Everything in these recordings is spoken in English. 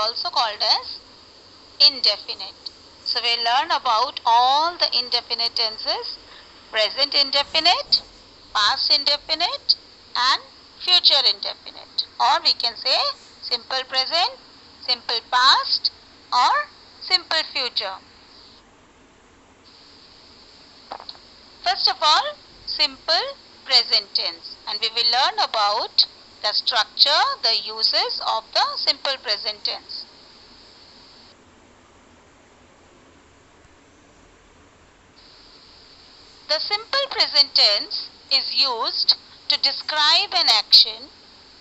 also called as indefinite. So we learn about all the indefinite tenses: present indefinite, past indefinite, and future indefinite. Or we can say simple present, simple past, or simple future. First of all, simple present tense, and we will learn about the structure, the uses of the simple present tense. The simple present tense is used to describe an action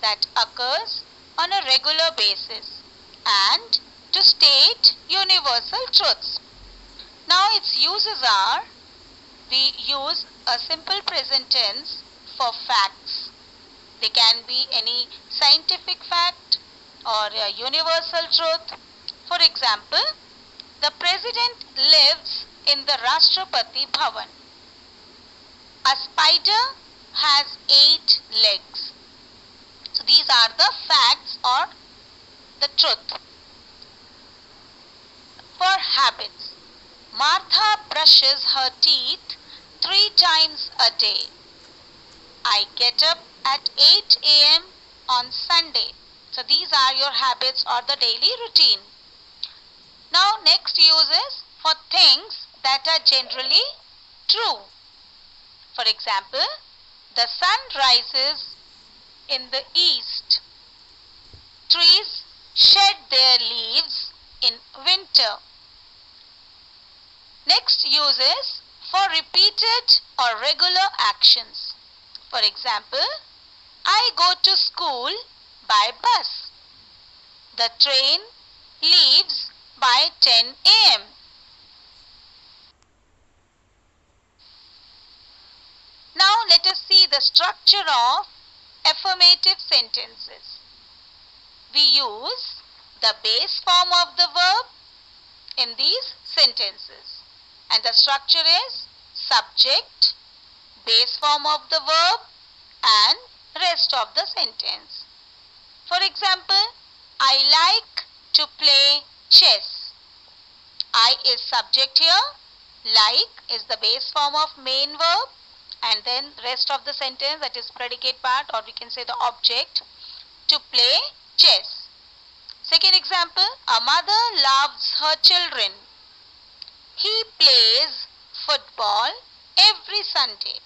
that occurs on a regular basis and to state universal truths. Now its uses are: we use a simple present tense for facts. They can be any scientific fact or a universal truth. For example, the president lives in the Rashtrapati Bhavan. A spider has 8 legs. So these are the facts or the truth. For habits, Martha brushes her teeth 3 times a day. I get up at 8 a.m. on Sunday. So these are your habits or the daily routine. Now next uses for things that are generally true. For example, the sun rises in the east. Trees shed their leaves in winter. Next uses for repeated or regular actions. For example, I go to school by bus. The train leaves by 10 a.m. Now let us see the structure of affirmative sentences. We use the base form of the verb in these sentences, and the structure is subject, base form of the verb, and rest of the sentence. For example, I like to play chess. I is subject here, like is the base form of main verb, and then rest of the sentence, that is predicate part, or we can say the object, to play chess. Second example, a mother loves her children. He plays football every Sunday.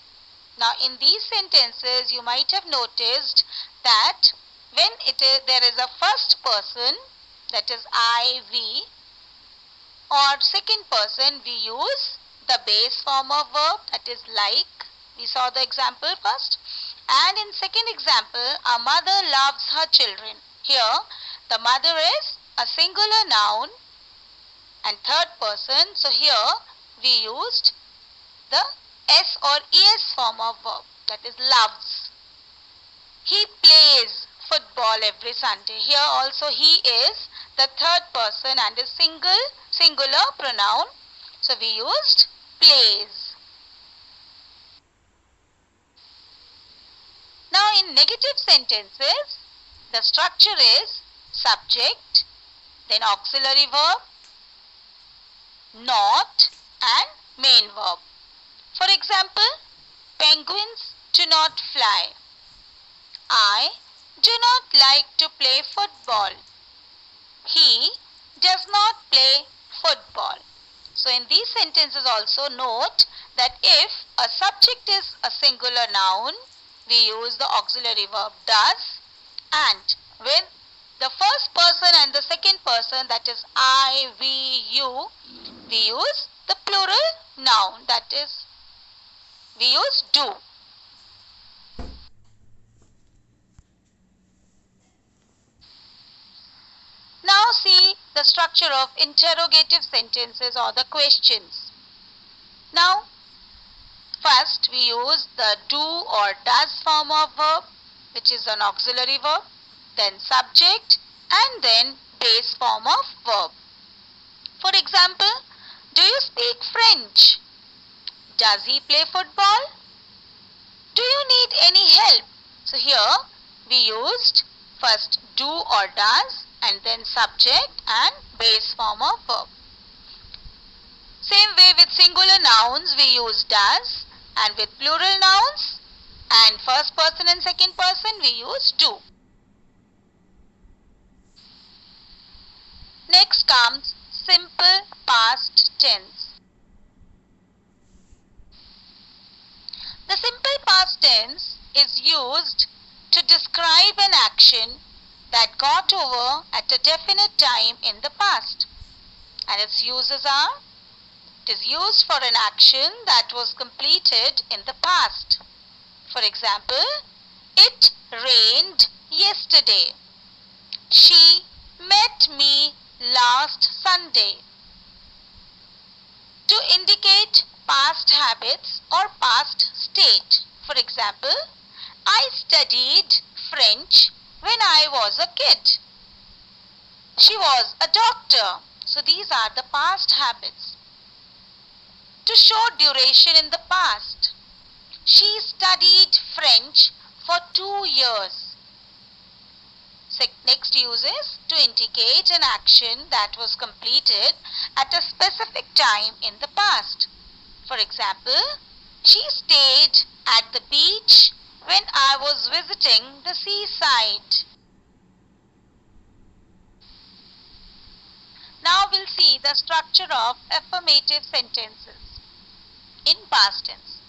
Now in these sentences you might have noticed that when there is a first person, that is I, we, or second person, we use the base form of verb, that is like. We saw the example first. And in second example, a mother loves her children. Here, the mother is a singular noun and third person. So here, we used the S or ES form of verb, that is loves. He plays football every Sunday. Here also he is the third person and is singular pronoun. So we used plays. Now in negative sentences, the structure is subject, then auxiliary verb, not, and main verb. For example, penguins do not fly. I do not like to play football. He does not play football. So in these sentences also note that if a subject is a singular noun, we use the auxiliary verb does, and when the first person and the second person, that is I, we, you, we use the plural noun, that is we use do. Now see the structure of interrogative sentences or the questions. Now first we use the do or does form of verb, which is an auxiliary verb, then subject, and then base form of verb. For example, do you speak French? Does he play football? Do you need any help? So here we used first do or does and then subject and base form of verb. Same way with singular nouns we use does, and with plural nouns and first person and second person we use do. Next comes simple past tense. The simple past tense is used to describe an action that got over at a definite time in the past, and its uses are: it is used for an action that was completed in the past. For example, it rained yesterday. She met me last Sunday. To indicate past habits or past state. For example, I studied French when I was a kid. She was a doctor. So these are the past habits. To show duration in the past. She studied French for 2 years. Next use is to indicate an action that was completed at a specific time in the past. For example, she stayed at the beach when I was visiting the seaside. Now we'll see the structure of affirmative sentences in past tense.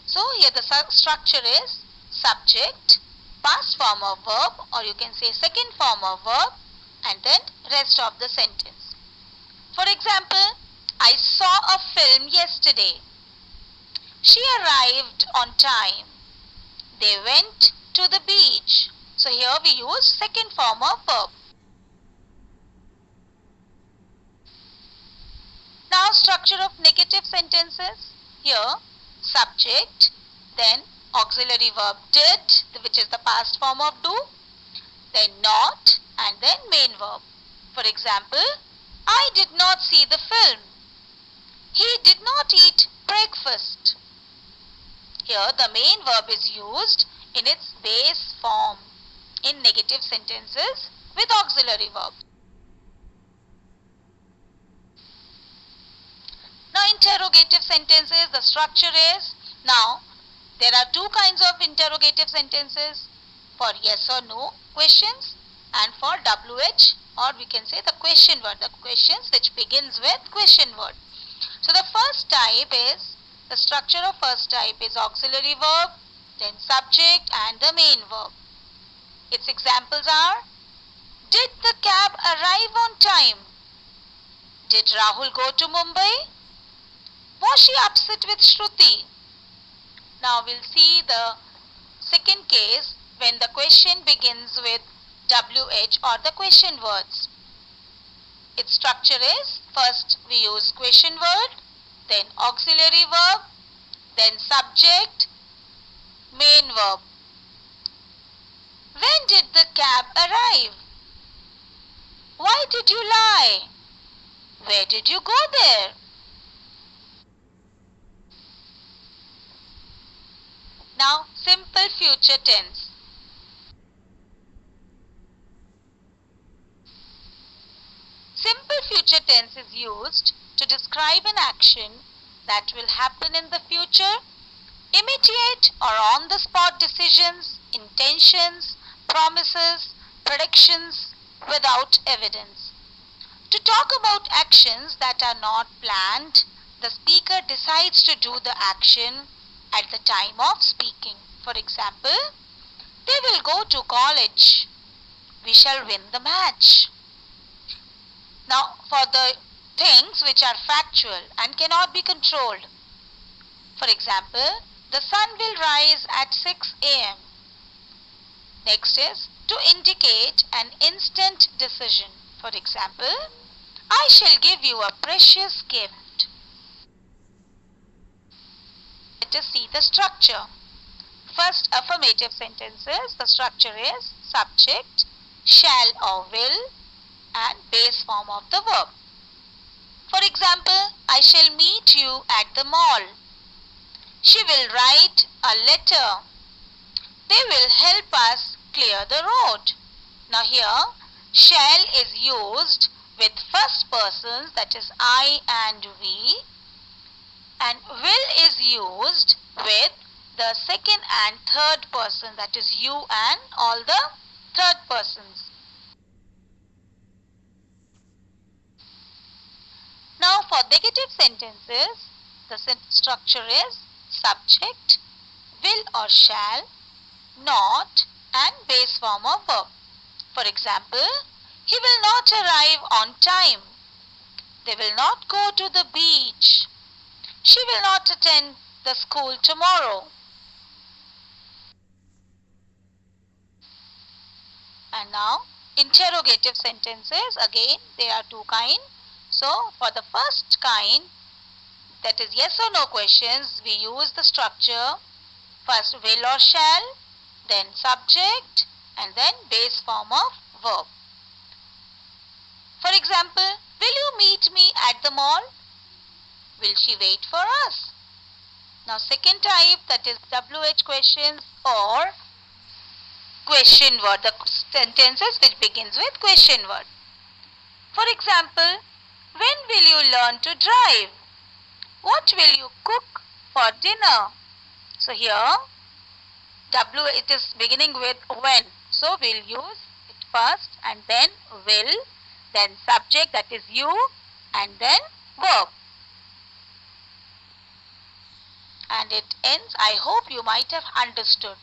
So here the structure is subject, past form of verb, or you can say second form of verb, and then rest of the sentence. For example, I saw a film yesterday. She arrived on time. They went to the beach. So here we use second form of verb. Now structure of negative sentences. Here subject, then auxiliary verb did, which is the past form of do, then not, and then main verb. For example, I did not see the film. He did not eat breakfast. Here the main verb is used in its base form in negative sentences with auxiliary verb. Now interrogative sentences, the structure is, now there are two kinds of interrogative sentences, for yes or no questions and for WH, or we can say the question word, the questions which begins with question word. So the first type is, the structure of first type is auxiliary verb, then subject and the main verb. Its examples are, did the cab arrive on time? Did Rahul go to Mumbai? Was she upset with Shruti? Now we'll see the second case when the question begins with WH or the question words. Its structure is, first we use question word, then auxiliary verb, then subject, main verb. When did the cab arrive? Why did you lie? Where did you go there? Now, simple future tense. Simple future tense is used to describe an action that will happen in the future, immediate or on-the-spot decisions, intentions, promises, predictions without evidence. To talk about actions that are not planned, the speaker decides to do the action at the time of speaking. For example, they will go to college. We shall win the match. Now, for the things which are factual and cannot be controlled. For example, the sun will rise at 6 a.m. Next is to indicate an instant decision. For example, I shall give you a precious gift. Let us see the structure. First, affirmative sentences. The structure is subject, shall or will, and base form of the verb. For example, I shall meet you at the mall. She will write a letter. They will help us clear the road. Now here, Shall is used with first persons, that is I and we, and will is used with the second and third person, that is you and all the third persons. Now for negative sentences, the structure is subject, will or shall, not, and base form of verb. For example, he will not arrive on time. They will not go to the beach. She will not attend the school tomorrow. And now, interrogative sentences, again there are two kinds. So, for the first kind, that is yes or no questions, we use the structure first will or shall, then subject, and then base form of verb. For example, will you meet me at the mall? Will she wait for us? Now second type, that is WH questions or question word, the sentences which begins with question word. For example, when will you learn to drive? What will you cook for dinner? So here, it is beginning with when. So we'll use it first and then will, then subject, that is you, and then verb. And it ends. I hope you might have understood.